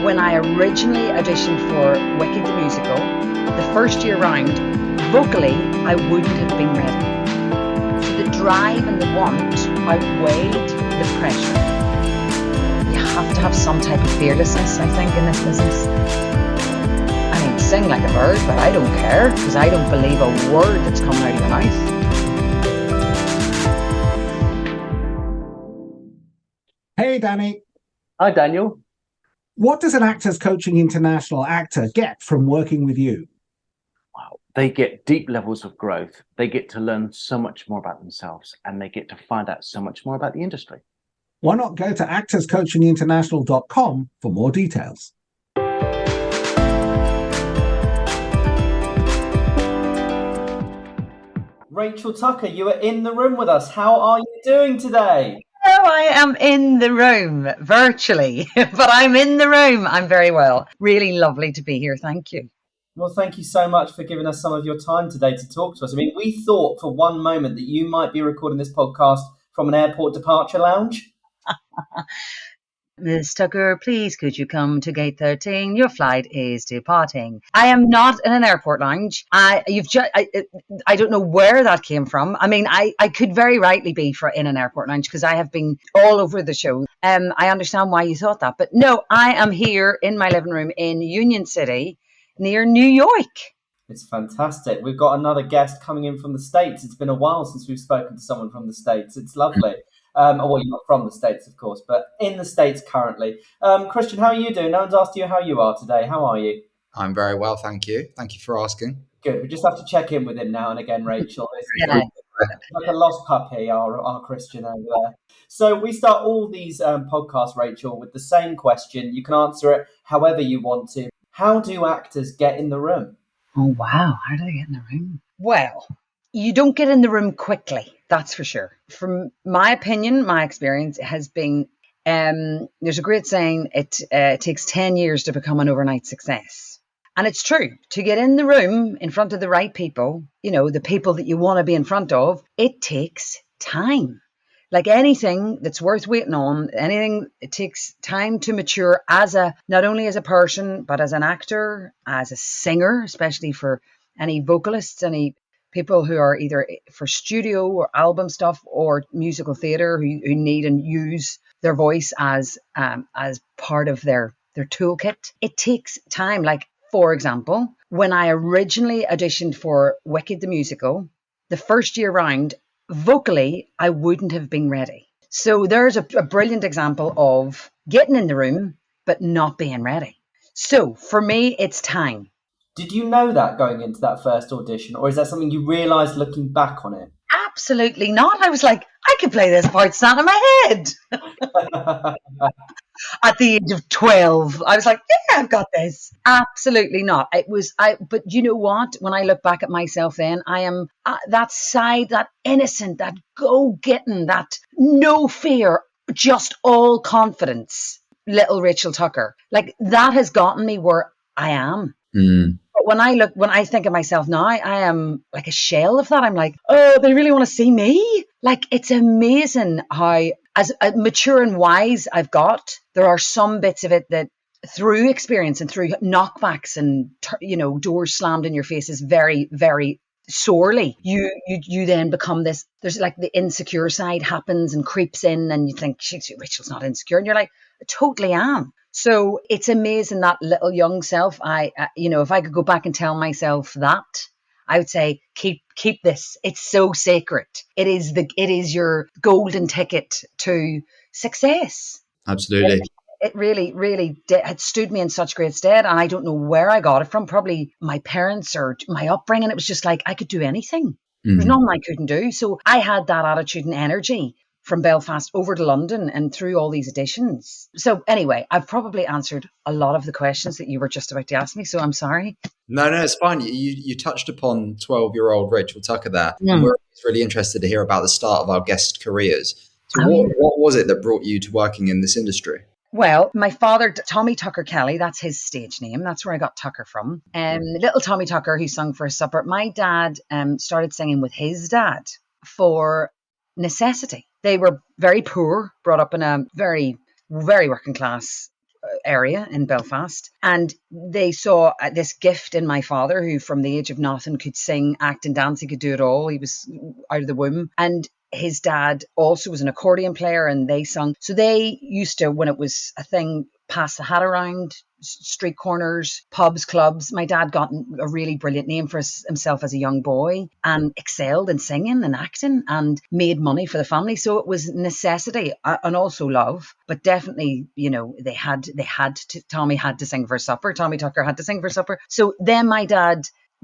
When I originally auditioned for Wicked the musical, the first year round, vocally, I wouldn't have been ready. So the drive and the want outweighed the pressure. You have to have some type of fearlessness, I think, in this business. I mean, sing like a bird, but I don't care, because I don't believe a word that's coming out of your mouth. Hey, Danny. Hi, Daniel. What does an Actors Coaching International actor get from working with you? Wow. They get deep levels of growth. They get to learn so much more about themselves, and they get to find out so much more about the industry. Why not go to actorscoachinginternational.com for more details? Rachel Tucker, you are in the room with us. How are you doing today? Oh, I am in the room virtually, but I'm in the room. I'm very well. Really lovely to be here. Thank you. Well, thank you so much for giving us some of your time today to talk to us. I mean, we thought for one moment that you might be recording this podcast from an airport departure lounge. Miss Tucker, please could you come to gate 13? Your flight is departing. I am not in an airport lounge. I don't know where that came from. I mean, I could very rightly be in an airport lounge because I have been all over the show. I understand why you thought that. But no, I am here in my living room in Union City near New York. It's fantastic. We've got another guest coming in from the States. It's been a while since we've spoken to someone from the States. It's lovely. Well, you're not from the States, of course, but in the States currently. Christian, how are you doing? No one's asked you how you are today. How are you? I'm very well, thank you. Thank you for asking. Good. We just have to check in with him now and again, Rachel. It's like a lost puppy, our Christian over there. So we start all these podcasts, Rachel, with the same question. You can answer it however you want to. How do actors get in the room? Oh, wow. How do they get in the room? Well, you don't get in the room quickly. That's for sure. From my opinion, my experience has been, there's a great saying, it takes 10 years to become an overnight success. And it's true. To get in the room in front of the right people, you know, the people that you want to be in front of, it takes time. Like anything that's worth waiting on, it takes time to mature not only as a person, but as an actor, as a singer, especially for any vocalists, any people who are either for studio or album stuff or musical theatre who need and use their voice as part of their toolkit. It takes time. Like, for example, when I originally auditioned for Wicked the musical, the first year round, vocally, I wouldn't have been ready. So there's a brilliant example of getting in the room, but not being ready. So for me, it's time. Did you know that going into that first audition, or is that something you realised looking back on it? Absolutely not. I was like, I could play this part standing on my head. At the age of 12, I was like, yeah, I've got this. Absolutely not. But you know what? When I look back at myself then, I am that side, that innocent, that go-getting, that no fear, just all confidence, little Rachel Tucker. Like, that has gotten me where I am. Mm. But when I think of myself now, I am like a shell of that. I'm like, oh, they really want to see me? Like, it's amazing how, as mature and wise I've got, there are some bits of it that through experience and through knockbacks and, doors slammed in your faces very, very sorely, you then become this, there's like the insecure side happens and creeps in and you think, Rachel's not insecure. And you're like, I totally am. So it's amazing that little young self. If I could go back and tell myself that, I would say, keep this. It's so sacred. It is your golden ticket to success. Absolutely. It really, really had stood me in such great stead. And I don't know where I got it from, probably my parents or my upbringing. It was just like, I could do anything. There's nothing I couldn't do. So I had that attitude and energy from Belfast over to London and through all these auditions. So anyway, I've probably answered a lot of the questions that you were just about to ask me. So I'm sorry. No, it's fine. You touched upon 12-year-old Rachel Tucker there. And we're really interested to hear about the start of our guest careers. So what was it that brought you to working in this industry? Well, my father, Tommy Tucker Kelly, that's his stage name. That's where I got Tucker from. Little Tommy Tucker, who sung for his supper. My dad started singing with his dad for necessity. They were very poor, brought up in a very, very working class area in Belfast, and they saw this gift in my father, who from the age of nothing could sing, act and dance. He could do it all. He was out of the womb. And his dad also was an accordion player, and they sung. So they used to, when it was a thing, pass the hat around street corners, pubs, clubs. My dad got a really brilliant name for himself as a young boy and excelled in singing and acting and made money for the family. So it was necessity and also love, but definitely, you know, they had to, Tommy had to sing for supper. Tommy Tucker had to sing for supper. So then my dad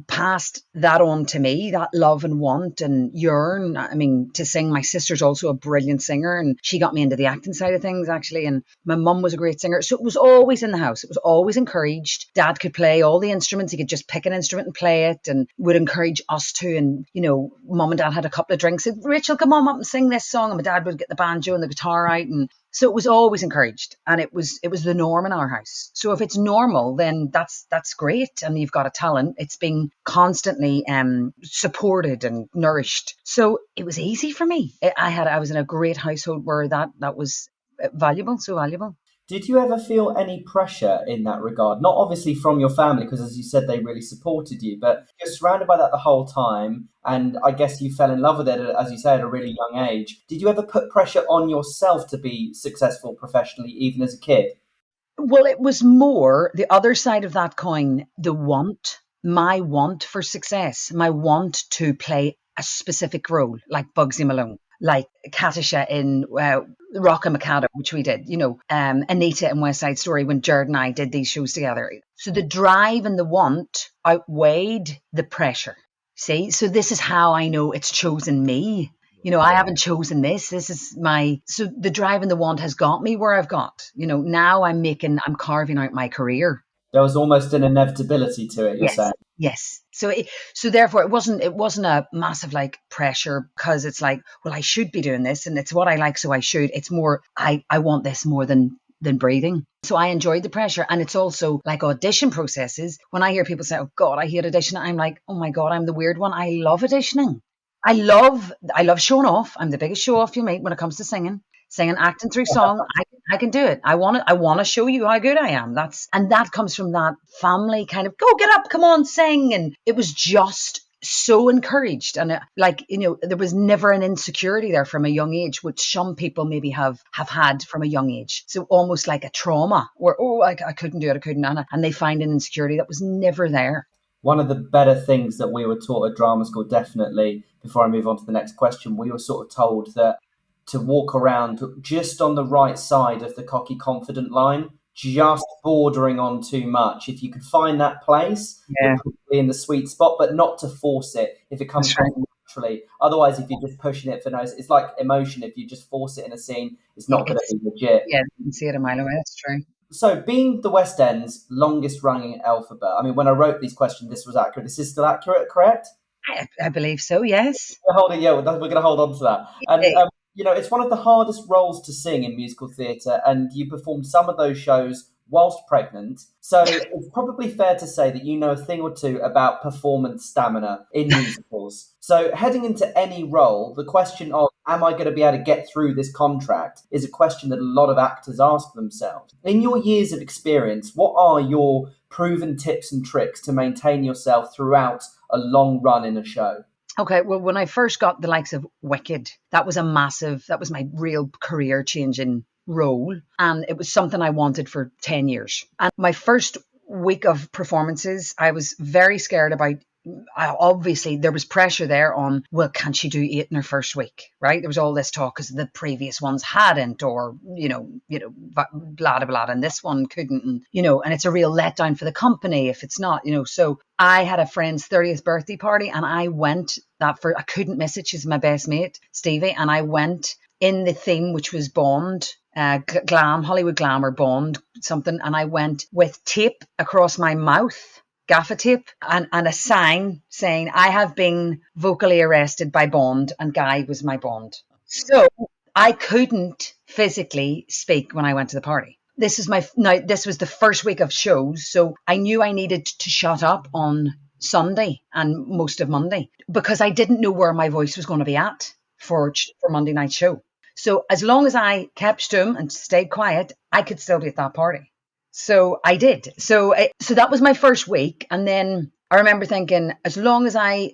passed that on to me, that love and want and yearn, I mean, to sing. My sister's also a brilliant singer, and she got me into the acting side of things, actually. And my mum was a great singer. So it was always in the house. It was always encouraged. Dad could play all the instruments. He could just pick an instrument and play it, and would encourage us to. And, you know, mum and dad had a couple of drinks. Said, Rachel, come on up and sing this song. And my dad would get the banjo and the guitar out. And so it was always encouraged, and it was the norm in our house. So if it's normal, then that's great, and you've got a talent. It's being constantly supported and nourished. So it was easy for me. I was in a great household where that was valuable, so valuable. Did you ever feel any pressure in that regard? Not obviously from your family, because as you said, they really supported you, but you're surrounded by that the whole time. And I guess you fell in love with it, as you say, at a really young age. Did you ever put pressure on yourself to be successful professionally, even as a kid? Well, it was more the other side of that coin, my want for success, my want to play a specific role, like Bugsy Malone, like Katisha in Rock and Mikado, which we did, you know, Anita in West Side Story, when Jared and I did these shows together. So the drive and the want outweighed the pressure. See, so this is how I know it's chosen me. You know, I haven't chosen this. This is so the drive and the want has got me where I've got. You know, now I'm carving out my career. There was almost an inevitability to it, you're saying? Yes. So therefore it wasn't a massive like pressure, because it's like, well, I should be doing this and it's what I like, so I should. It's more, I want this more than breathing. So I enjoyed the pressure. And it's also like audition processes. When I hear people say, oh God, I hate audition, I'm like, oh my God, I'm the weird one. I love auditioning. I love showing off. I'm the biggest show off you meet when it comes to singing, acting through song. I can do it. I want to show you how good I am. That comes from that family kind of, go, get up, come on, sing. And it was just so encouraged. And there was never an insecurity there from a young age, which some people maybe have had from a young age. So almost like a trauma where, I couldn't do it. And they find an insecurity that was never there. One of the better things that we were taught at drama school, definitely, before I move on to the next question, we were sort of told that to walk around just on the right side of the cocky confident line, just bordering on too much. If you could find that place, you're probably in the sweet spot, but not to force it if it comes naturally. Otherwise, if you're just pushing it for nose, it's like emotion. If you just force it in a scene, it's not going to be legit. Yeah, you can see it a mile away. That's true. So, being the West End's longest running Elphaba, I mean, when I wrote these questions, this was accurate. This is still accurate, correct? I believe so, yes. We're going to hold on to that. And, it's one of the hardest roles to sing in musical theatre, and you performed some of those shows whilst pregnant. So it's probably fair to say that you know a thing or two about performance stamina in musicals. So heading into any role, the question of, am I going to be able to get through this contract, is a question that a lot of actors ask themselves. In your years of experience, what are your proven tips and tricks to maintain yourself throughout a long run in a show? Okay, well, when I first got the likes of Wicked, that was my real career-changing role. And it was something I wanted for 10 years. And my first week of performances, I was very scared about. Obviously, there was pressure there on, well, can she do 8 in her first week, right? There was all this talk because the previous ones hadn't, or, blah, blah, blah, and this one couldn't, and it's a real letdown for the company if it's not, So I had a friend's 30th birthday party, and I went I couldn't miss it. She's my best mate, Stevie, and I went in the theme, which was Bond, Hollywood Glam or Bond, something, and I went with tape across my mouth, gaffer tape, and a sign saying, I have been vocally arrested by Bond, and Guy was my Bond. So I couldn't physically speak when I went to the party. This was the first week of shows, so I knew I needed to shut up on Sunday and most of Monday, because I didn't know where my voice was going to be at for Monday night show. So as long as I kept stum and stayed quiet, I could still be at that party. So I did. So that was my first week. And then I remember thinking, as long as I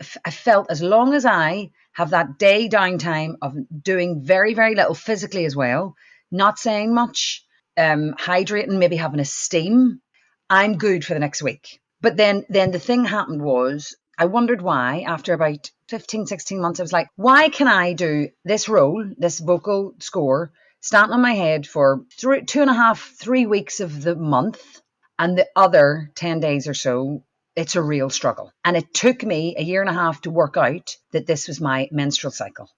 have that day downtime of doing very, very little physically as well, not saying much, hydrating, maybe having a steam, I'm good for the next week. But then the thing happened was, I wondered why, after about 15, 16 months, I was like, why can I do this role, this vocal score, stand on my head for 2.5, 3 weeks of the month, and the other 10 days or so, it's a real struggle. And it took me a year and a half to work out that this was my menstrual cycle.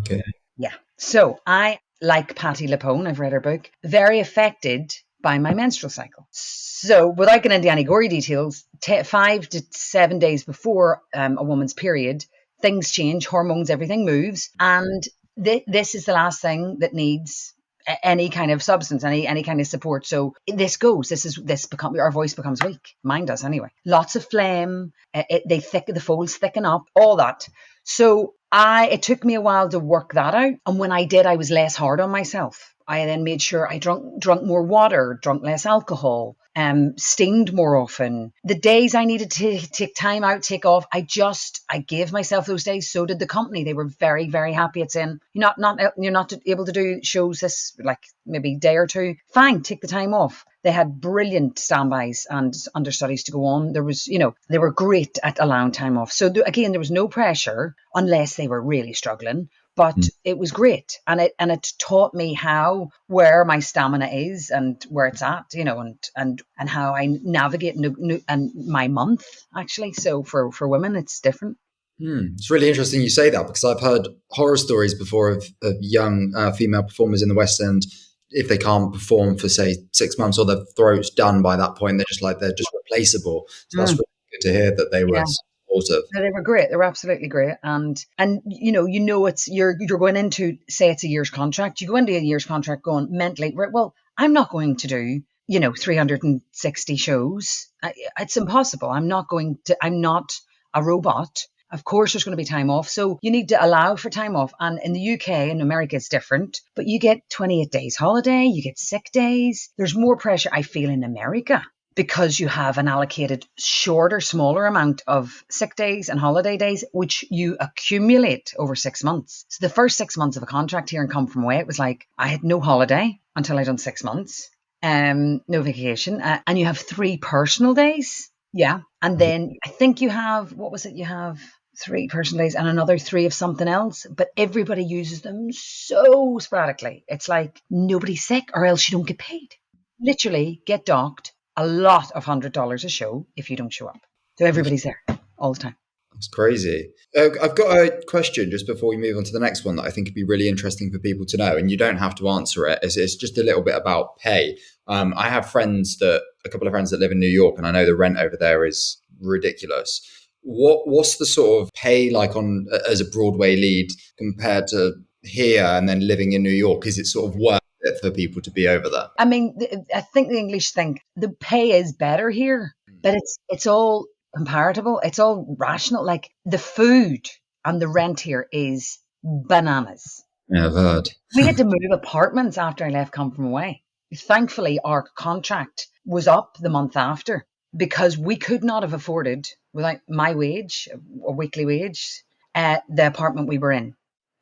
Okay. Yeah. So I, like Patti LuPone, I've read her book, very affected by my menstrual cycle. So without getting into any gory details, 5 to 7 days before a woman's period, things change, hormones, everything moves. And this is the last thing that needs any kind of substance, any kind of support. So our voice becomes weak. Mine does anyway. Lots of phlegm. The folds thicken up, all that. So it took me a while to work that out. And when I did, I was less hard on myself. I then made sure I drunk more water, drunk less alcohol, steamed more often. The days I needed to take time out, take off, I gave myself those days. So did the company. They were very, very happy at saying, you're not able to do shows this, like maybe day or two. Fine, take the time off. They had brilliant standbys and understudies to go on. They were great at allowing time off. So again, there was no pressure unless they were really struggling. But it was great, and it taught me where my stamina is and where it's at, and how I navigate and my month actually. So for women, it's different. It's really interesting you say that, because I've heard horror stories before of young female performers in the West End. If they can't perform for, say, 6 months, or their throat's done by that point, they're just replaceable. So that's really good to hear that they were supportive. No, they were great. They were absolutely great. And it's you're going into, say it's a year's contract. You go into a year's contract going mentally, right, well, I'm not going to do 360 shows. It's impossible. I'm not a robot. Of course, there's going to be time off. So you need to allow for time off. And in the UK and America, it's different. But you get 28 days holiday. You get sick days. There's more pressure, I feel, in America, because you have an allocated shorter, smaller amount of sick days and holiday days, which you accumulate over 6 months. So the first 6 months of a contract here in Come From Away, it was like I had no holiday until I'd done 6 months, no vacation, and you have 3 personal days. Yeah. And then I think you have 3 personal days and another 3 of something else, but everybody uses them so sporadically. It's like nobody's sick, or else you don't get paid. Literally get docked a lot of $100 a show if you don't show up. So everybody's there all the time. That's crazy. I've got a question just before we move on to the next one that I think would be really interesting for people to know, and you don't have to answer it. It's just a little bit about pay. I have a couple of friends that live in New York, and I know the rent over there is ridiculous. What's the sort of pay like as a Broadway lead compared to here and then living in New York? Is it sort of worth it for people to be over there? I mean, I think the English think the pay is better here, but it's all comparable. It's all rational. Like the food and the rent here is bananas. Yeah, I've heard. We had to move apartments after I left Come From Away. Thankfully, our contract was up the month after, because we could not have afforded, without my wage, or weekly wage, the apartment we were in.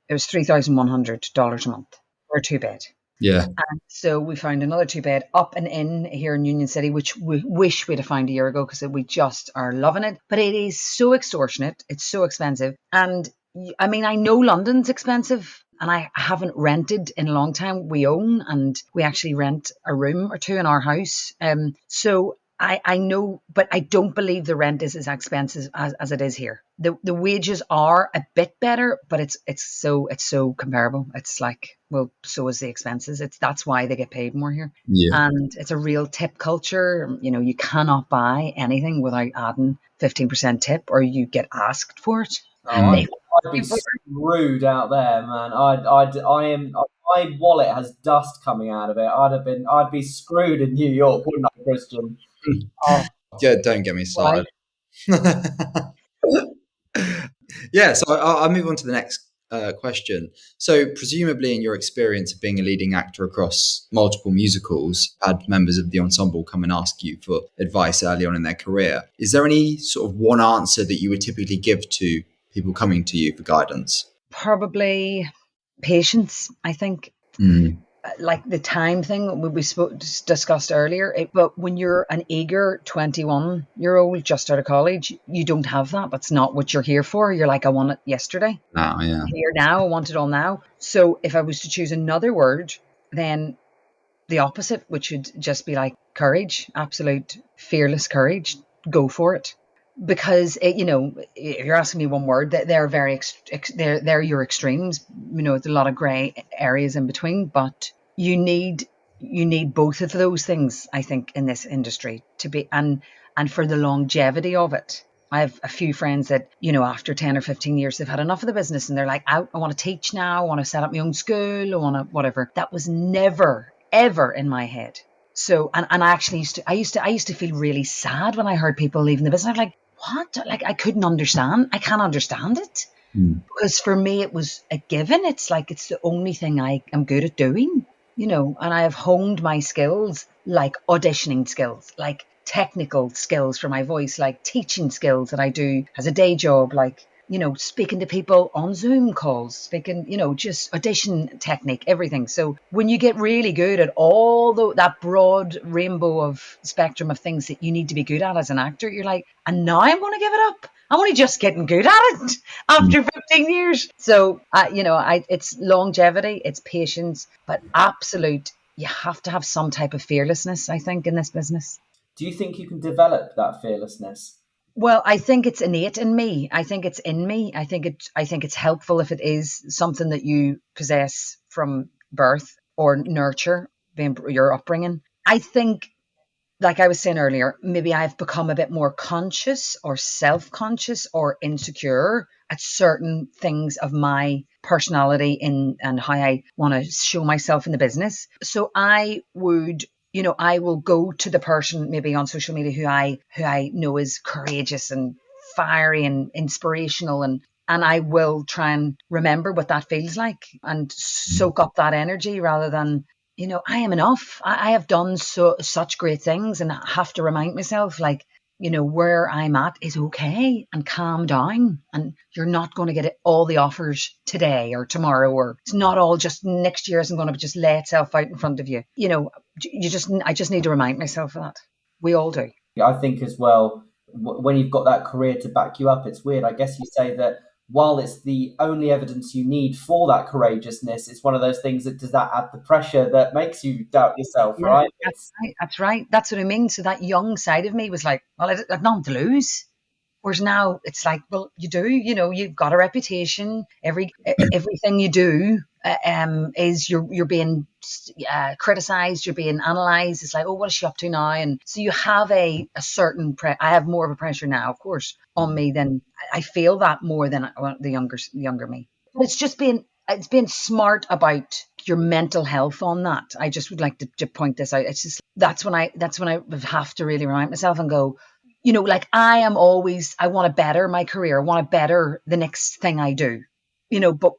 It was $3,100 a month for a 2-bed. Yeah. And so we found another 2-bed up and in here in Union City, which we wish we'd have found a year ago, because we just are loving it. But it is so extortionate. It's so expensive. And I mean, I know London's expensive, and I haven't rented in a long time. We own, and we actually rent a room or 2 in our house. So I know, but I don't believe the rent is as expensive as it is here. The wages are a bit better, but it's so comparable. It's like, well, so is the expenses. That's why they get paid more here. Yeah. And it's a real tip culture. You cannot buy anything without adding 15% tip, or you get asked for it. I'd be screwed out there, man. My wallet has dust coming out of it. I'd be screwed in New York, wouldn't I, Christian? Yeah, don't get me started. Yeah, so I'll move on to the next question. So, presumably, in your experience of being a leading actor across multiple musicals, had members of the ensemble come and ask you for advice early on in their career. Is there any sort of one answer that you would typically give to people coming to you for guidance? Probably patience, I think. Like the time thing we discussed earlier, but when you're an eager 21-year-old just out of college, you don't have that. That's not what you're here for. You're like, I want it yesterday. Now, yeah. Here now, I want it all now. So if I was to choose another word, then the opposite, which would just be like courage, absolute fearless courage. Go for it. Because if you're asking me one word, they're very they're your extremes. There's a lot of grey areas in between, but you need both of those things, I think, in this industry to be and for the longevity of it. I have a few friends that, after 10 or 15 years, they've had enough of the business and they're like, out, I want to teach now, I want to set up my own school, I want to whatever. That was never, ever in my head. So, and I actually I used to feel really sad when I heard people leaving the business. I'm like, what? Like, I couldn't understand. I can't understand it. Because for me, it was a given. It's like, it's the only thing I am good at doing, and I have honed my skills, like auditioning skills, like technical skills for my voice, like teaching skills that I do as a day job, like, speaking to people on Zoom calls, speaking, just audition technique, everything. So when you get really good at all that broad rainbow of spectrum of things that you need to be good at as an actor, you're like, and now I'm going to give it up. I'm only just getting good at it after 15 years. So, it's longevity, it's patience, but absolute, you have to have some type of fearlessness, I think, in this business. Do you think you can develop that fearlessness? Well, I think it's innate in me. I think it's in me. I think it's helpful if it is something that you possess from birth or nurture, being your upbringing. I think, like I was saying earlier, maybe I've become a bit more conscious or self-conscious or insecure at certain things of my personality and how I want to show myself in the business. So I would, I will go to the person maybe on social media who I know is courageous and fiery and inspirational, and I will try and remember what that feels like and soak up that energy rather than, I am enough. I have done such great things, and I have to remind myself, like, where I'm at is okay, and calm down. And you're not going to get all the offers today or tomorrow, or it's not all just next year isn't going to just lay itself out in front of you. I just need to remind myself of that. We all do. I think as well, when you've got that career to back you up, it's weird. I guess you say that while it's the only evidence you need for that courageousness, it's one of those things that does that add the pressure that makes you doubt yourself, Yeah, right? That's right. That's what I mean. So that young side of me was like, well, I've nothing to lose. Whereas now it's like, well, you do, you've got a reputation. Everything you do is you're being criticized, you're being analyzed. It's like, oh, what is she up to now? And so you have a certain I have more of a pressure now, of course, on me than I feel that more than the younger me. But it's being smart about your mental health on that. I just would like to point this out. It's just that's when I have to really remind myself and go, like I want to better my career. I want to better the next thing I do, but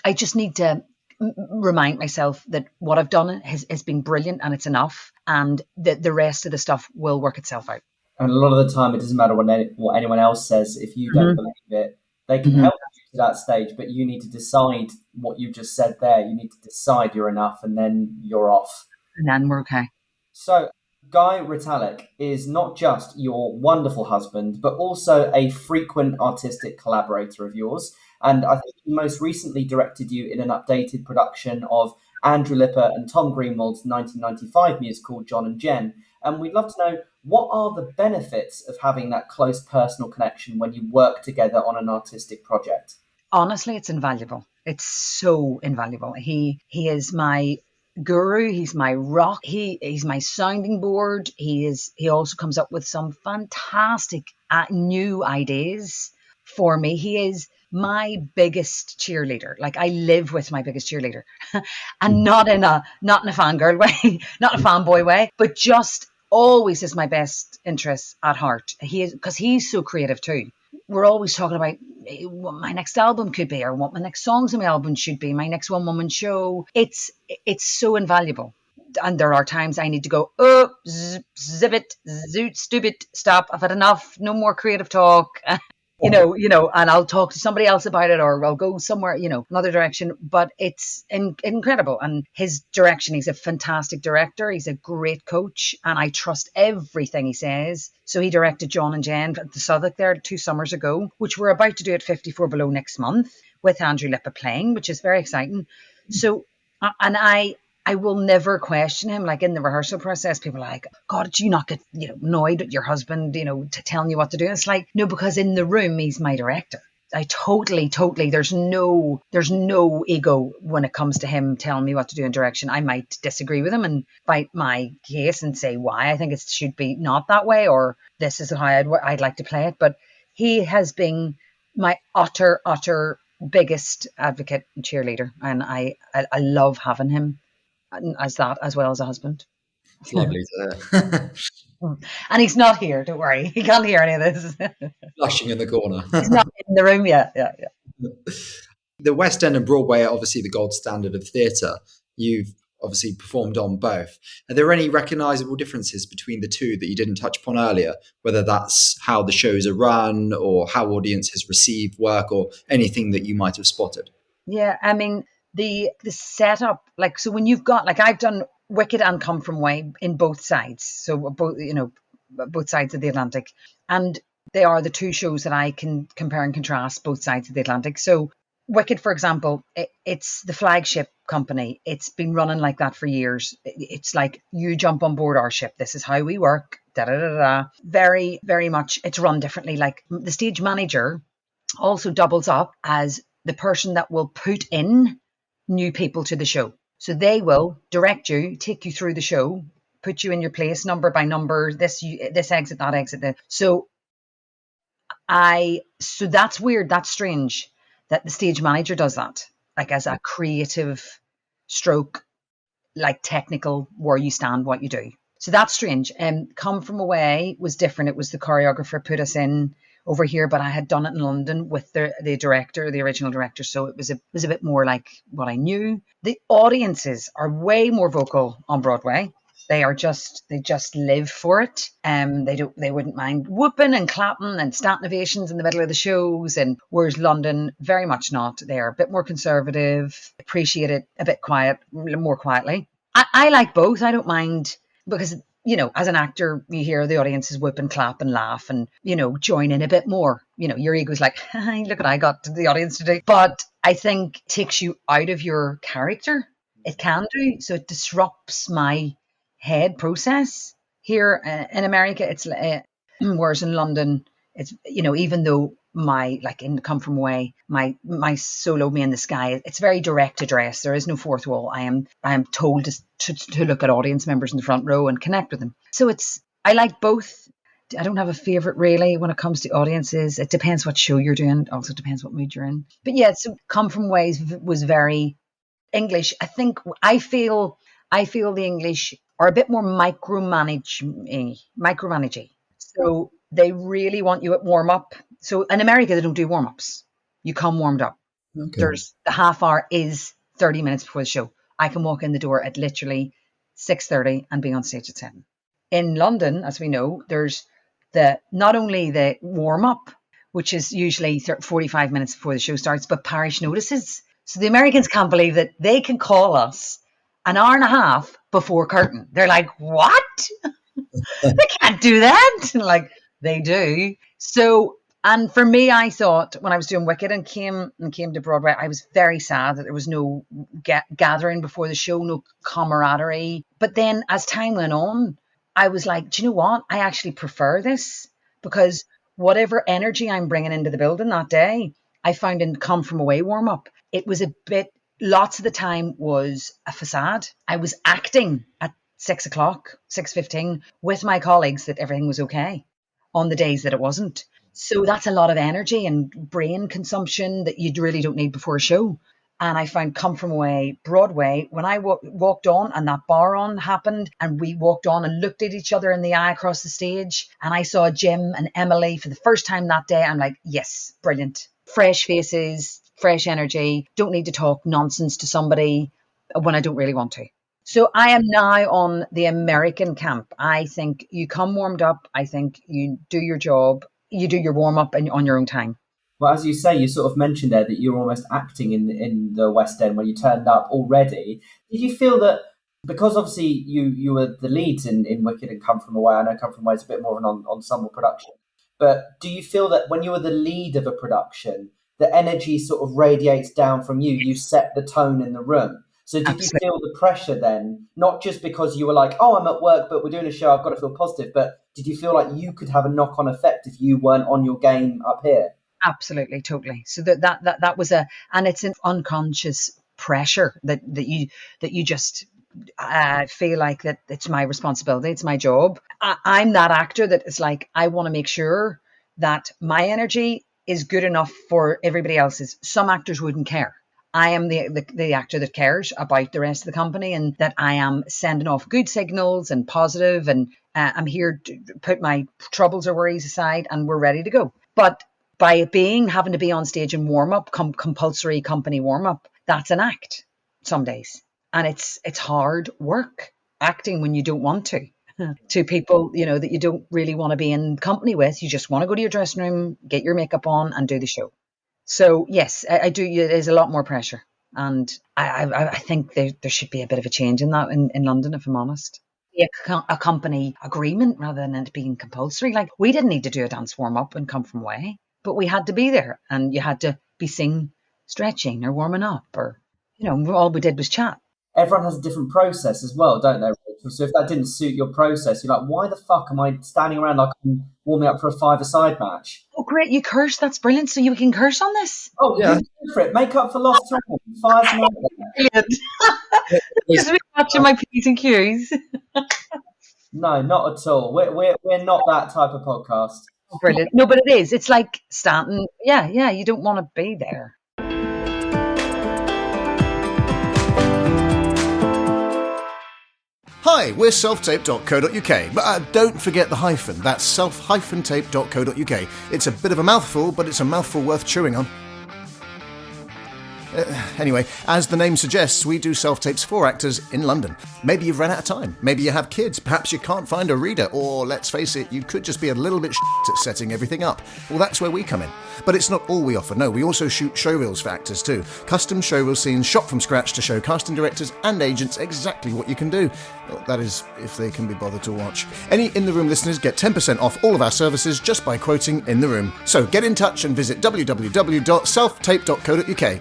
I just need to remind myself that what I've done has been brilliant and it's enough, and that the rest of the stuff will work itself out. And a lot of the time, it doesn't matter what anyone else says. If you don't believe it, they can help you to that stage, but you need to decide what you just said there. You need to decide you're enough, and then you're off. And then we're okay. So Guy Ritalik is not just your wonderful husband, but also a frequent artistic collaborator of yours. And I think he most recently directed you in an updated production of Andrew Lipper and Tom Greenwald's 1995 musical, John and Jen. And we'd love to know, what are the benefits of having that close personal connection when you work together on an artistic project? Honestly, it's invaluable. It's so invaluable. He is my guru. He's my rock. He's my sounding board. He also comes up with some fantastic new ideas for me. He is my biggest cheerleader. Like, I live with my biggest cheerleader, and not in a fangirl way, not a fanboy way, but just always is my best interests at heart. Because he's so creative too. we're always talking about what my next album could be or what my next songs on my album should be, my next one-woman show. It's so invaluable. And there are times I need to go, oh, zip it, zoot, stupid, stop. I've had enough. No more creative talk. And I'll talk to somebody else about it, or I'll go somewhere, another direction. But it's incredible. And his direction, he's a fantastic director. He's a great coach, and I trust everything he says. So he directed John and Jen at the Southwark there 2 summers ago, which we're about to do at 54 Below next month with Andrew Lippa playing, which is very exciting. So, and I will never question him. Like in the rehearsal process, people are like, God, do you not get annoyed at your husband, to telling you what to do? And it's like, no, because in the room, he's my director. I totally, there's no ego when it comes to him telling me what to do in direction. I might disagree with him and fight my case and say why I think it should be not that way, or this is how I'd like to play it. But he has been my utter biggest advocate and cheerleader. And I love having him as that, as well as a husband. It's lovely to hear. And he's not here, don't worry. He can't hear any of this. Flushing in the corner. He's not in the room yet. Yeah. The West End and Broadway are obviously the gold standard of theatre. You've obviously performed on both. Are there any recognisable differences between the two that you didn't touch upon earlier, whether that's how the shows are run or how audiences receive work or anything that you might have spotted? Yeah, I mean, the setup, like, so when you've got, like, I've done Wicked and Come From Away in both sides, so both sides of the Atlantic, and they are the two shows that I can compare and contrast both sides of the Atlantic. So Wicked, for example, it's the flagship company. It's been running like that for years. It's like, you jump on board our ship, this is how we work, very, very much it's run differently. Like, the stage manager also doubles up as the person that will put in new people to the show. So they will direct you, take you through the show, put you in your place, number by number, this exit, that exit. So that's weird, that's strange that the stage manager does that, like as a creative stroke, like technical, where you stand, what you do. So that's strange. Come From Away was different. It was the choreographer put us in over here, but I had done it in London with the director, the original director. So it was a bit more like what I knew. The audiences are way more vocal on Broadway. They just live for it. They wouldn't mind whooping and clapping and standing ovations in the middle of the shows. And whereas London, very much not. They're a bit more conservative, appreciate it a bit more quietly. I like both. I don't mind, because as an actor, you hear the audiences whoop and clap and laugh and, join in a bit more. Your ego's like, hey, look what I got the audience to do. But I think it takes you out of your character. It can do. So it disrupts my head process. Here in America, it's whereas in London, it's, even though in Come From Away, my solo Me in the Sky, it's very direct address. There is no fourth wall. I am told to look at audience members in the front row and connect with them. So I like both. I don't have a favorite really when it comes to audiences. It depends what show you're doing. It also depends what mood you're in. But yeah, so Come From Away was very English. I feel the English are a bit more micromanaging. So they really want you at warm up. So in America, they don't do warm ups. You come warmed up. Okay. There's the half hour is 30 minutes before the show. I can walk in the door at literally 6:30 and be on stage at 7. In London, as we know, there's not only the warm up, which is usually 45 minutes before the show starts, but parish notices. So the Americans can't believe that they can call us an hour and a half before curtain. They're like, what? They can't do that. Like, they do. So, and for me, I thought when I was doing Wicked and came to Broadway, I was very sad that there was no gathering before the show, no camaraderie. But then as time went on, I was like, do you know what? I actually prefer this, because whatever energy I'm bringing into the building that day, I found in Come From Away warm up, it was a bit, lots of the time was a facade. I was acting at 6:15 with my colleagues that everything was okay on the days that it wasn't. So that's a lot of energy and brain consumption that you really don't need before a show. and I found Come From Away, Broadway, when I walked on and that bar on happened and we walked on and looked at each other in the eye across the stage and I saw Jim and Emily for the first time that day, I'm like, yes, brilliant. Fresh faces, fresh energy, don't need to talk nonsense to somebody when I don't really want to. So I am now on the American camp. I think you come warmed up. I think you do your job. You do your warm up on your own time. Well, as you say, you sort of mentioned there that you were almost acting in the West End when you turned up already. Did you feel that, because obviously you were the leads in Wicked and Come From Away, I know Come From Away is a bit more of an ensemble production, but do you feel that when you were the lead of a production, the energy sort of radiates down from you? You set the tone in the room. So did you feel the pressure then, not just because you were like, oh, I'm at work, but we're doing a show, I've got to feel positive, but did you feel like you could have a knock-on effect if you weren't on your game up here? Absolutely, totally. So that was and it's an unconscious pressure that you just feel like that it's my responsibility, it's my job. I'm that actor that is like, I want to make sure that my energy is good enough for everybody else's. Some actors wouldn't care. I am the actor that cares about the rest of the company and that I am sending off good signals and positive, and I'm here to put my troubles or worries aside and we're ready to go. But by it having to be on stage and warm up, compulsory company warm up, that's an act some days. And it's hard work acting when you don't want to people, that you don't really want to be in company with. You just want to go to your dressing room, get your makeup on and do the show. So yes, I do. It is a lot more pressure. And I think there should be a bit of a change in that in London, if I'm honest. A company agreement rather than it being compulsory. Like, we didn't need to do a dance warm up and Come From Away, but we had to be there and you had to be seen stretching or warming up, or, all we did was chat. Everyone has a different process as well, don't they, Rachel? So if that didn't suit your process, you're like, why the fuck am I standing around like I'm warming up for a five-a-side match? Oh, great. You curse. That's brilliant. So you can curse on this. Oh, yeah. Go for it. Make up for lost time. 5 minutes. Brilliant. Just be watching my P's and Q's. No, not at all. We're not that type of podcast. Brilliant. No, but it is. It's like Stanton. Yeah. You don't want to be there. Hi, we're selftape.co.uk, but don't forget the hyphen. That's self-tape.co.uk. It's a bit of a mouthful, but it's a mouthful worth chewing on. Anyway, as the name suggests, we do self-tapes for actors in London. Maybe you've run out of time, maybe you have kids, perhaps you can't find a reader, or let's face it, you could just be a little bit at setting everything up. Well, that's where we come in. But it's not all we offer, no, we also shoot showreels for actors too. Custom showreel scenes shot from scratch to show casting directors and agents exactly what you can do. Well, that is, if they can be bothered to watch. Any In The Room listeners get 10% off all of our services just by quoting In The Room. So get in touch and visit www.selftape.co.uk.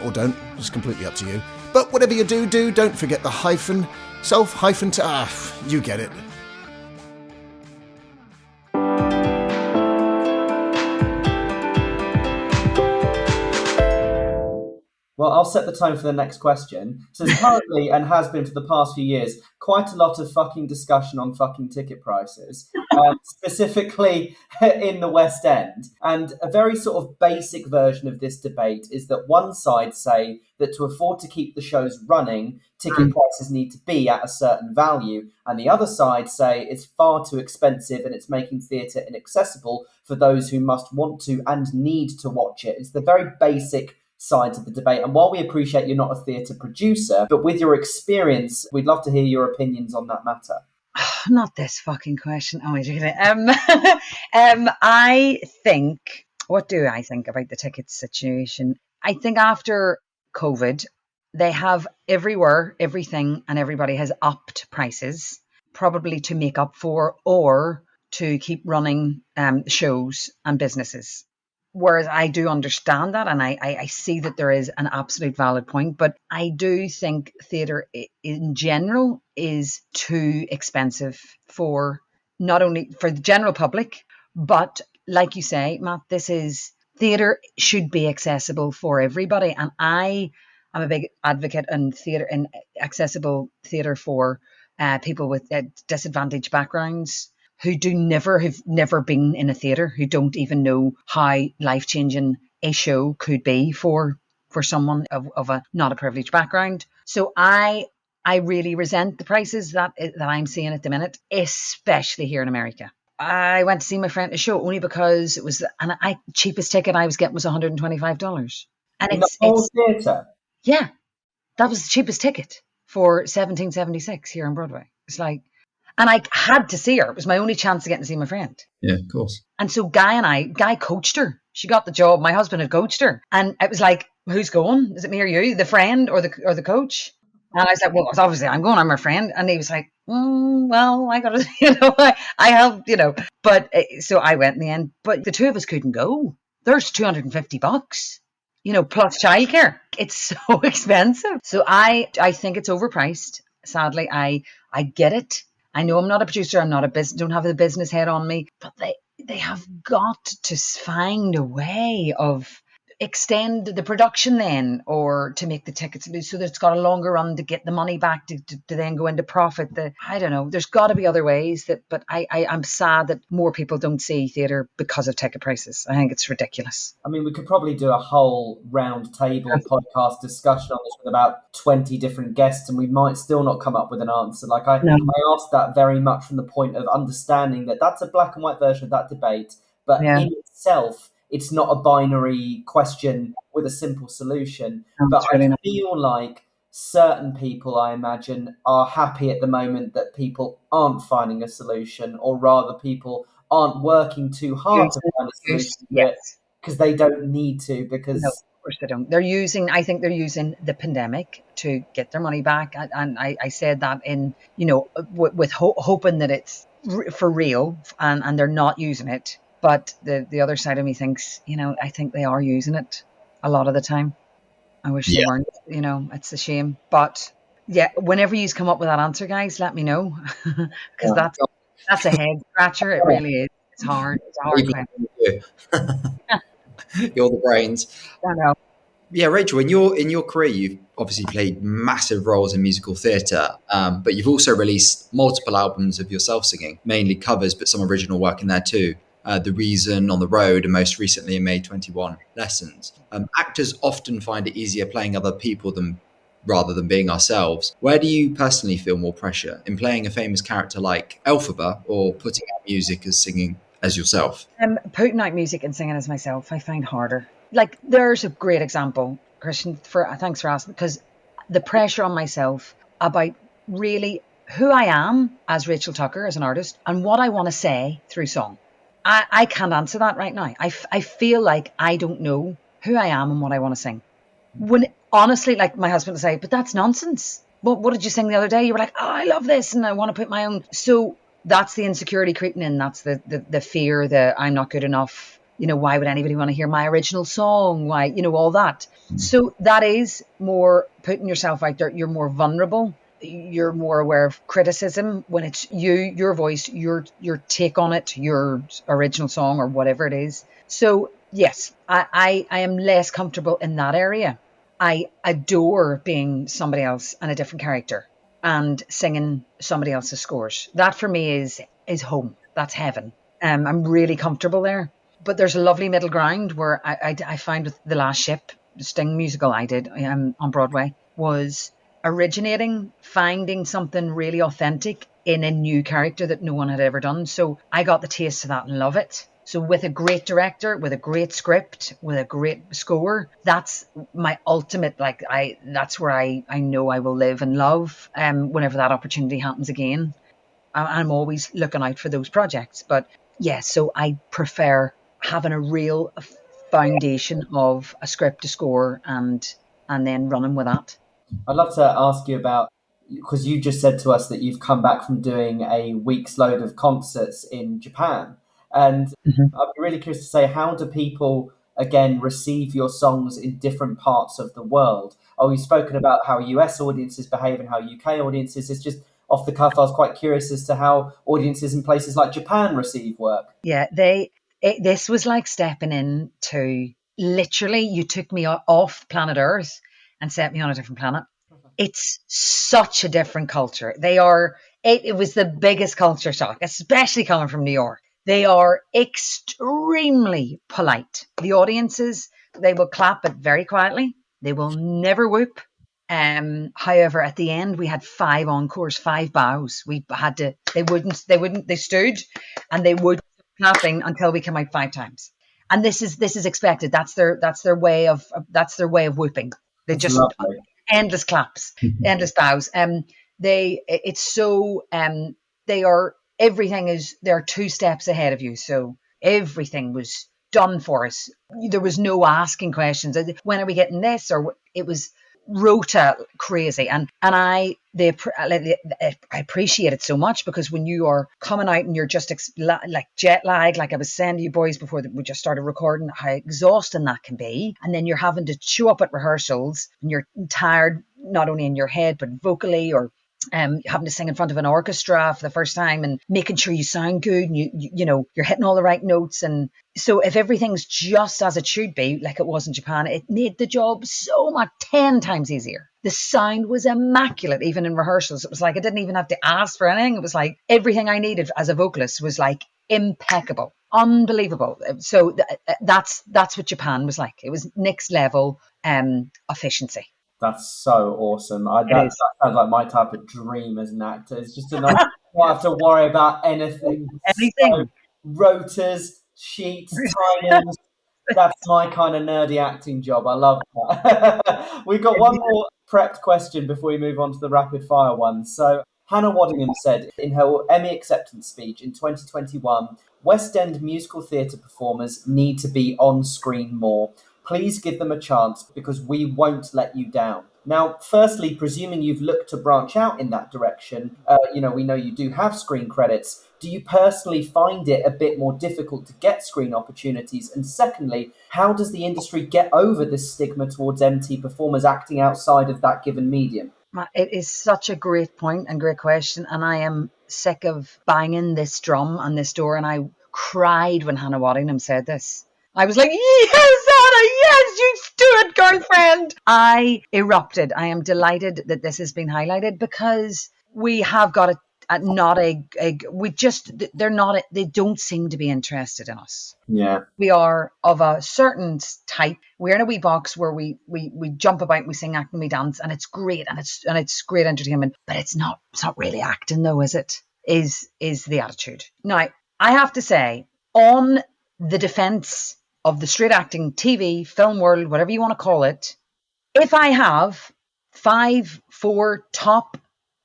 Or don't, it's completely up to you. But whatever you do, don't forget the hyphen. You get it. Well, I'll set the tone for the next question. So there's currently, and has been for the past few years, quite a lot of fucking discussion on fucking ticket prices, specifically in the West End. And a very sort of basic version of this debate is that one side say that to afford to keep the shows running, ticket prices need to be at a certain value. And the other side say it's far too expensive and it's making theatre inaccessible for those who must want to and need to watch it. It's the very basic sides of the debate. And while we appreciate you're not a theatre producer, but with your experience, we'd love to hear your opinions on that matter. Not this fucking question. Oh, wait, I think, what do I think about the ticket situation? I think after COVID, they have everywhere, everything, and everybody has upped prices, probably to make up for or to keep running shows and businesses. Whereas I do understand that, and I see that there is an absolute valid point, but I do think theatre in general is too expensive for not only for the general public, but like you say, Matt, theatre should be accessible for everybody. And I am a big advocate in theatre, in accessible theatre for people with disadvantaged backgrounds, who have never been in a theatre, who don't even know how life-changing a show could be for for someone of a not a privileged background. So I really resent the prices that I'm seeing at the minute, especially here in America. I went to see my friend at a show only because it was, and cheapest ticket I was getting was $125. And In the whole theatre? Yeah, that was the cheapest ticket for 1776 here on Broadway. It's like, and I had to see her. It was my only chance of getting to see my friend. Yeah, of course. And so Guy coached her. She got the job. My husband had coached her. And it was like, who's going? Is it me or you? The friend or the coach? And I was like, well, obviously I'm going. I'm her friend. And he was like, well, I got to, I helped, But so I went in the end. But the two of us couldn't go. There's $250, plus childcare. It's so expensive. So I think it's overpriced. Sadly, I get it. I know I'm not a producer. I'm not don't have the business head on me. But they have got to find a way of extend the production then, or to make the tickets so that it's got a longer run to get the money back to then go into profit. I don't know. There's got to be other ways but I'm sad that more people don't see theatre because of ticket prices. I think it's ridiculous. I mean, we could probably do a whole round table podcast discussion on this with about 20 different guests, and we might still not come up with an answer. Like I asked that very much from the point of understanding that that's a black and white version of that debate, but in itself, it's not a binary question with a simple solution. But I feel like certain people, I imagine, are happy at the moment that people aren't finding a solution, or rather people aren't working too hard to find a solution because they don't need to. Because no, of course they don't. I think they're using the pandemic to get their money back. And I said that in, with hoping that it's for real and they're not using it. But the other side of me thinks, I think they are using it a lot of the time. I wish they weren't, it's a shame. But yeah, whenever you come up with that answer, guys, let me know. Because that's a head scratcher. It really is. It's hard. It's a hard question. You're the brains. I know. Yeah, Rachel, in your career, you've obviously played massive roles in musical theatre, but you've also released multiple albums of yourself singing, mainly covers, but some original work in there too. The Reason, On the Road, and most recently in May 21, Lessons. Actors often find it easier playing other people rather than being ourselves. Where do you personally feel more pressure? In playing a famous character like Elphaba, or putting out music as singing as yourself? Putting out music and singing as myself, I find harder. Like, there's a great example, Christian, thanks for asking, because the pressure on myself about really who I am as Rachel Tucker, as an artist, and what I want to say through song. I can't answer that right now. I feel like I don't know who I am and what I want to sing. When honestly, like my husband would say, but that's nonsense. What did you sing the other day? You were like, oh, I love this and I want to put my own. So that's the insecurity creeping in. That's the fear that I'm not good enough. Why would anybody want to hear my original song? Why, all that. So that is more putting yourself out there. You're more vulnerable. You're more aware of criticism when it's your voice, your take on it, your original song or whatever it is. So yes, I am less comfortable in that area. I adore being somebody else and a different character and singing somebody else's scores. That for me is home. That's heaven. I'm really comfortable there. But there's a lovely middle ground where I find with The Last Ship, the Sting musical I did on Broadway, was originating, finding something really authentic in a new character that no one had ever done. So I got the taste of that and love it. So with a great director, with a great script, with a great score, that's my ultimate, that's where I know I will live and love whenever that opportunity happens again. I'm always looking out for those projects. But yeah, so I prefer having a real foundation of a script, a score, and then running with that. I'd love to ask you about, because you just said to us that you've come back from doing a week's load of concerts in Japan. And I'd be really curious to say, how do people, again, receive your songs in different parts of the world? We've spoken about how US audiences behave and how UK audiences. It's just off the cuff, I was quite curious as to how audiences in places like Japan receive work. Yeah, this was like stepping into, literally, you took me off planet Earth and set me on a different planet. It's such a different culture. It was the biggest culture shock, especially coming from New York. They are extremely polite. The audiences, they will clap, but very quietly. They will never whoop. However, at the end, we had 5 encores, 5 bows. We had to. They stood, and they would clapping until we came out 5 times. And this is expected. That's their way of whooping. They That's just lovely. endless claps, endless bows. It's so they are everything is they're 2 steps ahead of you. So everything was done for us. There was no asking questions. When are we getting this? Or it was rota crazy, and I appreciate it so much, because when you are coming out and you're just like jet lag, like I was saying to you boys before that we just started recording, how exhausting that can be, and then you're having to show up at rehearsals and you're tired, not only in your head but vocally, or having to sing in front of an orchestra for the first time and making sure you sound good and you know you're hitting all the right notes. And so if everything's just as it should be, like it was in Japan, it made the job so much 10 times easier. The sound was immaculate, even in rehearsals. It was like I didn't even have to ask for anything. It was like everything I needed as a vocalist was like impeccable, unbelievable. So that's what Japan was like. It was next level efficiency. That's so awesome. That sounds like my type of dream as an actor. It's just to not have to worry about anything. So, rotors, sheets, timings. That's my kind of nerdy acting job. I love that. We've got one more prepped question before we move on to the rapid fire one. So Hannah Waddingham said in her Emmy acceptance speech in 2021, West End musical theatre performers need to be on screen more. Please give them a chance, because we won't let you down. Now, firstly, presuming you've looked to branch out in that direction, we know you do have screen credits. Do you personally find it a bit more difficult to get screen opportunities? And secondly, how does the industry get over this stigma towards MT performers acting outside of that given medium? It is such a great point and great question. And I am sick of banging this drum on this door. And I cried when Hannah Waddingham said this. I was like, yes, Anna, yes, you do it, girlfriend. I erupted. I am delighted that this has been highlighted, because we have got they don't seem to be interested in us. Yeah. We are of a certain type. We're in a wee box where we jump about, we sing, act, and we dance, and it's great, and it's great entertainment, but it's not really acting though, is it? Is the attitude. Now, I have to say, on the defense of the straight acting TV, film world, whatever you want to call it, if I have 4 top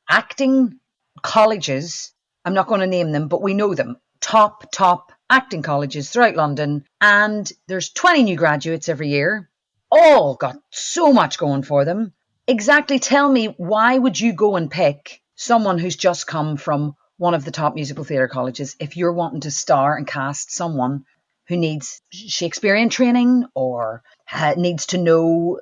acting colleges, I'm not going to name them, but we know them, top acting colleges throughout London, and there's 20 new graduates every year, all got so much going for them. Exactly, tell me, why would you go and pick someone who's just come from one of the top musical theatre colleges if you're wanting to star and cast someone who needs Shakespearean training, or needs to know,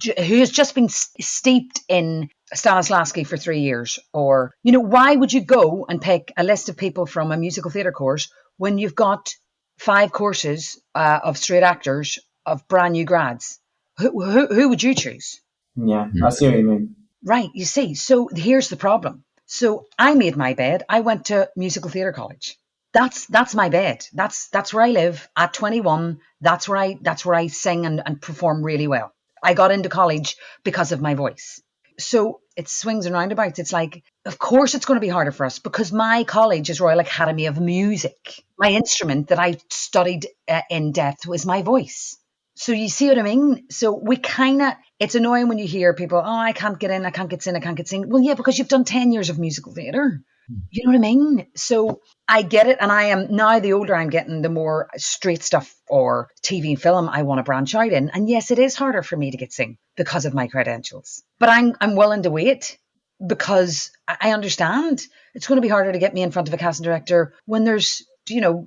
who has just been steeped in Stanislavski for 3 years? Or, why would you go and pick a list of people from a musical theatre course when you've got 5 courses of straight actors of brand new grads? Who would you choose? Yeah, I see what you mean. Right, you see. So here's the problem. So I made my bed. I went to musical theatre college. That's my bed. That's where I live at 21. That's where I sing and perform really well. I got into college because of my voice. So it swings and roundabouts. It's like, of course it's going to be harder for us, because my college is Royal Academy of Music. My instrument that I studied in depth was my voice. So you see what I mean? So it's annoying when you hear people, oh, I can't get in, I can't get sing. Well, yeah, because you've done 10 years of musical theatre. You know what I mean? So I get it. And I am now, the older I'm getting, the more straight stuff or TV and film I want to branch out in. And yes, it is harder for me to get sing because of my credentials. But I'm willing to wait, because I understand it's going to be harder to get me in front of a casting director when there's,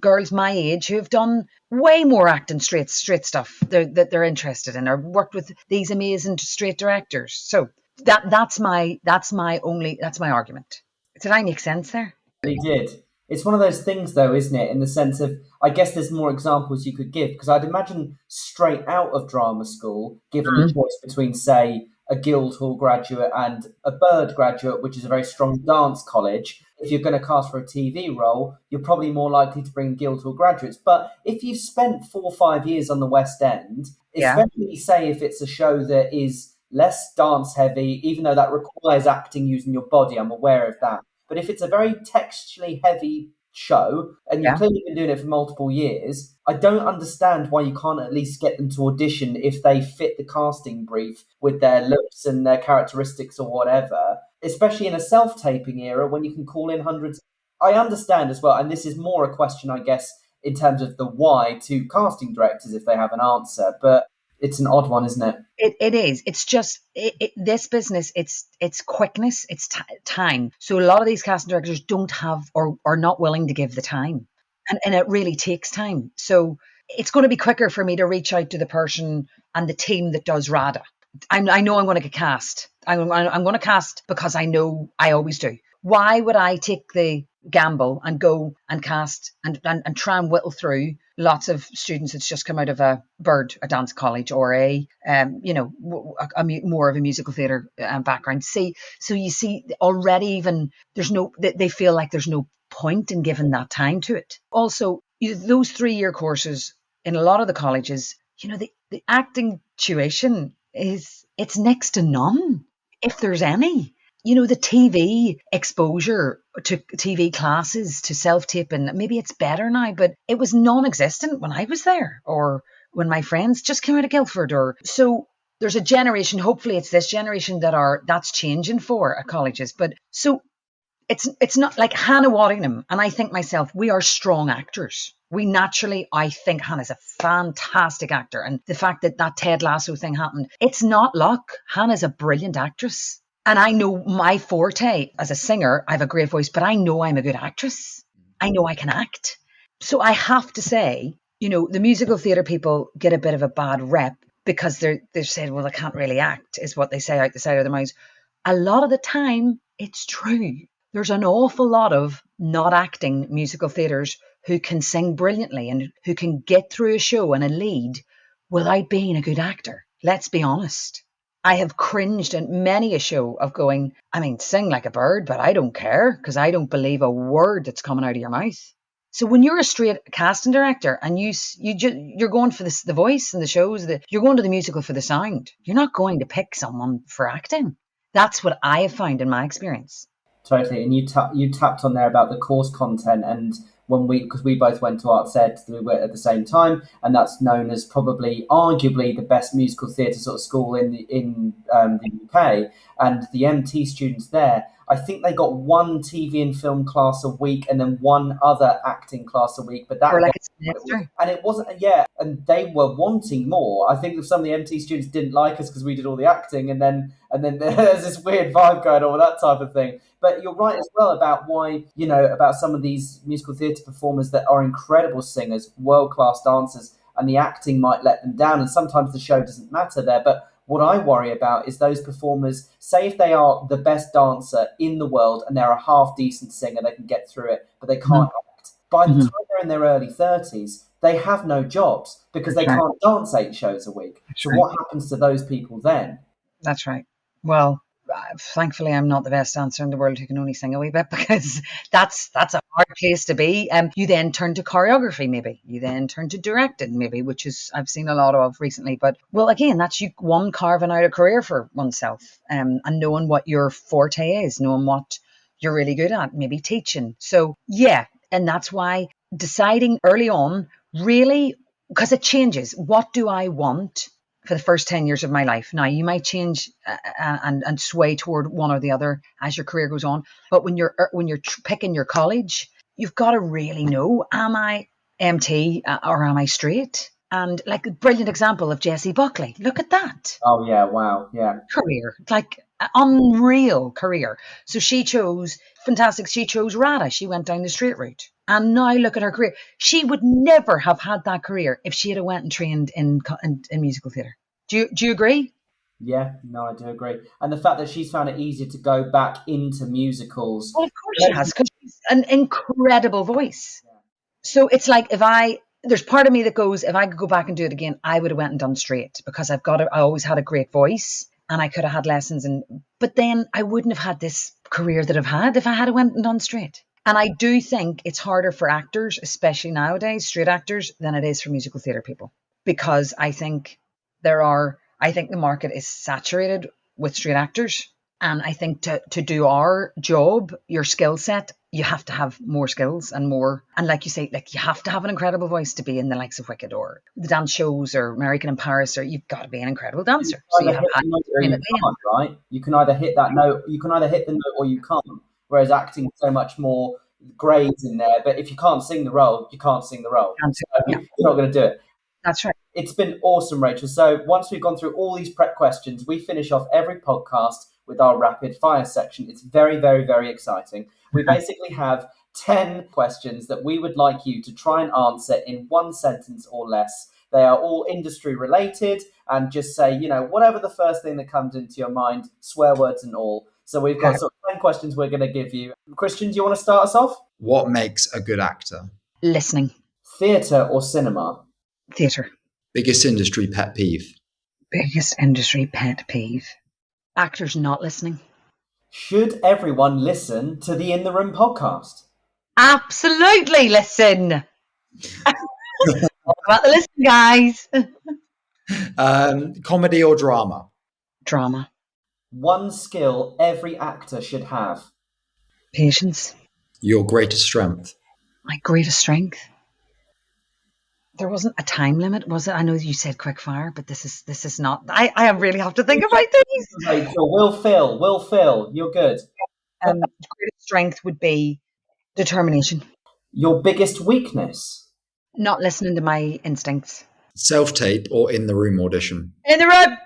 girls my age who have done way more acting straight stuff that they're interested in, or worked with these amazing straight directors. So that's my argument. Did I make sense there? He did. It's one of those things, though, isn't it? In the sense of, I guess there's more examples you could give, because I'd imagine straight out of drama school, given the choice between, say, a Guildhall graduate and a Bird graduate, which is a very strong dance college, if you're going to cast for a TV role, you're probably more likely to bring Guildhall graduates. But if you've spent 4 or 5 years on the West End Yeah. especially say if it's a show that is less dance heavy, even though that requires acting using your body. I'm aware of that. But if it's a very textually heavy show and you've Yeah. clearly been doing it for multiple years, I don't understand why you can't at least get them to audition if they fit the casting brief with their looks and their characteristics or whatever, especially in a self-taping era when you can call in hundreds. I understand as well, and this is more a question, I guess, in terms of the why to casting directors if they have an answer, but it's an odd one, isn't it? It is. It's just this business. It's quickness. It's time. So a lot of these casting directors don't have or are not willing to give the time, and it really takes time. So it's going to be quicker for me to reach out to the person and the team that does RADA. I know I'm going to get cast. I'm going to cast because I know I always do. Why would I take the gamble and go and cast and try and whittle through lots of students that's just come out of a dance college or more of a musical theatre background? So you see already even they feel like there's no point in giving that time to it. Also, those 3-year courses in a lot of the colleges, the acting tuition it's next to none, if there's any. The TV exposure to TV classes, to self-tape, and maybe it's better now, but it was non-existent when I was there or when my friends just came out of Guildford. So there's a generation, hopefully it's this generation that's changing for at colleges. But so it's not like Hannah Waddingham, and I think myself, we are strong actors. We naturally, I think Hannah's a fantastic actor. And the fact that Ted Lasso thing happened, it's not luck. Hannah's a brilliant actress. And I know my forte as a singer, I have a great voice, but I know I'm a good actress. I know I can act. So I have to say, the musical theatre people get a bit of a bad rep because they're saying, well, they can't really act, is what they say out the side of their mouths. A lot of the time, it's true. There's an awful lot of not acting musical theatres who can sing brilliantly and who can get through a show and a lead without being a good actor. Let's be honest. I have cringed at many a show of going, sing like a bird, but I don't care because I don't believe a word that's coming out of your mouth. So when you're a straight casting director and you're going for the voice and the shows, you're going to the musical for the sound. You're not going to pick someone for acting. That's what I have found in my experience. Totally, and you tapped on there about the course content, and because we both went to Arts Ed, we were at the same time, and that's known as probably arguably the best musical theatre sort of school in the UK, and the MT students there, I think they got one TV and film class a week and then one other acting class a week, but that it wasn't, and they were wanting more. I think some of the MT students didn't like us because we did all the acting, and then there's this weird vibe going on with that type of thing. But you're right as well about why, about some of these musical theatre performers that are incredible singers, world-class dancers, and the acting might let them down. And sometimes the show doesn't matter there. But what I worry about is those performers, say if they are the best dancer in the world and they're a half-decent singer, they can get through it, but they can't act. By the time they're in their early 30s, they have no jobs because they can't dance 8 shows a week. So what happens to those people then? That's right. Well, thankfully, I'm not the best dancer in the world who can only sing a wee bit, because that's a hard place to be. You then turn to choreography, maybe. You then turn to directing, maybe, which is I've seen a lot of recently. But, well, again, that's you carving out a career for oneself, and knowing what your forte is, knowing what you're really good at, maybe teaching. So, yeah, and that's why deciding early on, really, because it changes. What do I want for the first 10 years of my life? Now, you might change and sway toward one or the other as your career goes on. But when you're picking your college, you've got to really know, am I MT or am I straight? And like a brilliant example of Jessie Buckley. Look at that. Oh, yeah. Wow. Yeah. Career, like unreal career. So she chose RADA. She went down the straight route. And now look at her career. She would never have had that career if she had went and trained in musical theatre. Do you agree? Yeah, no, I do agree. And the fact that she's found it easier to go back into musicals. Well, of course she has, because she's an incredible voice. Yeah. So it's like there's part of me that goes, if I could go back and do it again, I would have went and done straight, because I always had a great voice and I could have had lessons. But then I wouldn't have had this career that I've had if I had went and done straight. And I do think it's harder for actors, especially nowadays, straight actors, than it is for musical theatre people. Because I think I think the market is saturated with straight actors. And I think to do our job, your skill set, you have to have more skills and more. And like you say, like you have to have an incredible voice to be in the likes of Wicked or the dance shows or American in Paris, or you've got to be an incredible dancer. So you have right? You can either hit that note, you can either hit the note or you can't. Whereas acting is so much more grades in there. But if you can't sing the role, you can't sing the role. So you're not going to do it. That's right. It's been awesome, Rachel. So once we've gone through all these prep questions, we finish off every podcast with our rapid fire section. It's very, very, very exciting. We basically have 10 questions that we would like you to try and answer in one sentence or less. They are all industry related, and just say, whatever the first thing that comes into your mind, swear words and all. So we've got sort of 10 questions we're going to give you. Christian, do you want to start us off? What makes a good actor? Listening. Theatre or cinema? Theatre. Biggest industry pet peeve? Biggest industry pet peeve. Actors not listening. Should everyone listen to the In the Room podcast? Absolutely listen. All about the listen, guys. Comedy or drama? Drama. One skill every actor should have? Patience. Your greatest strength? My greatest strength. There wasn't a time limit, was it? I know you said quick fire, but this is not. I really have to think about these. Rachel, Will Phil, you're good. Greatest strength would be determination. Your biggest weakness? Not listening to my instincts. Self-tape or in the room audition? In the room.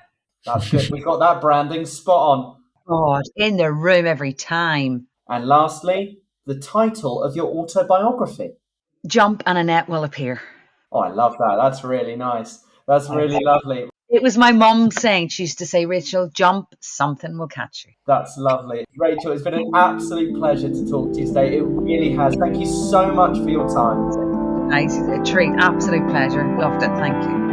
That's good. We got that branding spot on. God, in the room every time. And lastly, the title of your autobiography. Jump and Annette will appear. Oh, I love that. That's really nice. That's really lovely. It was my mum saying, she used to say, Rachel, jump, something will catch you. That's lovely. Rachel, it's been an absolute pleasure to talk to you today. It really has. Thank you so much for your time. Nice, a treat, absolute pleasure. Loved it. Thank you.